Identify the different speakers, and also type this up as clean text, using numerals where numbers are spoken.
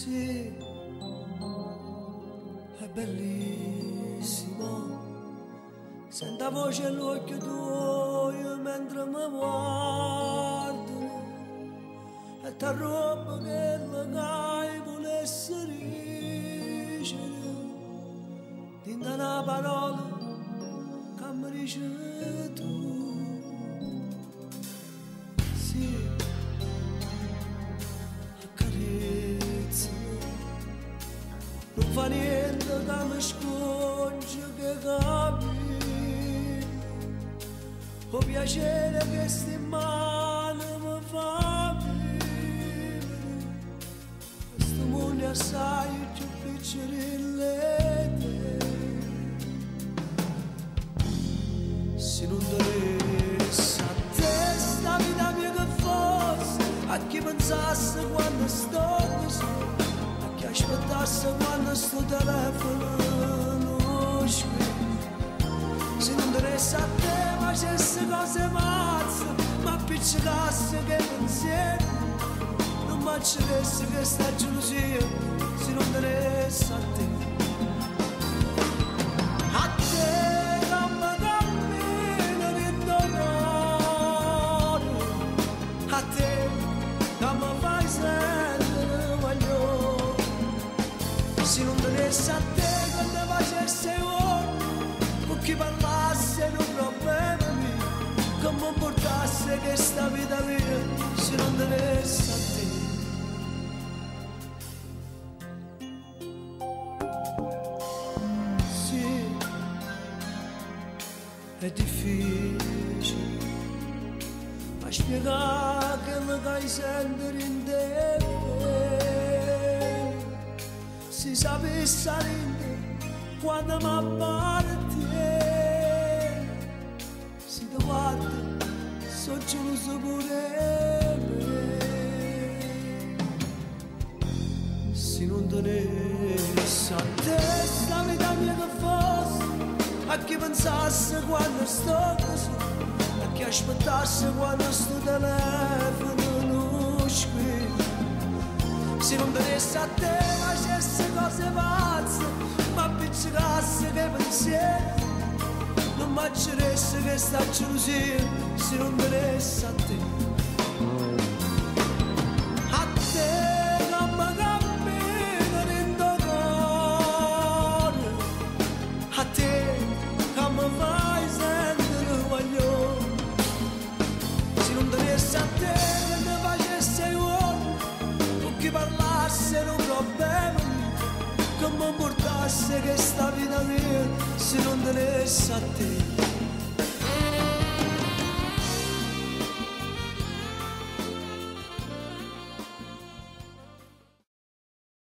Speaker 1: Sì, è bellissimo. Senta voce all'occhio tuo mentre mi guardo e t'arroba che la cai volesse dicere dinda una parola che mi dici tu. Sì, accarezza, non fa niente che mi scongi che cammino. Ho piacere che sti mani mi fa vivere. Questo mondo è assai più piccolino. Se non dovesse a te sta vita mia che fosse, a chi pensasse quando sto così, a chi aspettasse quando sto telefono non scrive. Se non dovesse a te facesse cose pazze, ma appiccicasse che pensieri, non m'acceresse che sta gelosia, se non dovesse a te. A te come cammino dentro cuore, a te come fai sentire voglio. Se non dovesse a te che ne facesse ora, con chi parlasse non problema mio, che mi portasse che sta vita mia, se non dovesse a te. Sì, è difficile, ma spiegare che mi fai sentire in te. Si sapesse rinde quando mi appartiene, si ti guarda, so geloso pure me. Se non tenesse a te sta vita mia che fosse, a chi pensasse quando sto così, a chi aspettasse quando sto telefono non scrive. Se non tenesse a te facesse cose pazze, ma appiccicasse che pensieri, non m'acceresse che sta gelosia, se non venisse a te. A te come cammino dentro cuore, a te come fai sentire voglio. Se non venisse a te che ne facesse uomo, con chi parlasse non problema, che mi portasse che sta vita mia, se non tenesse a te.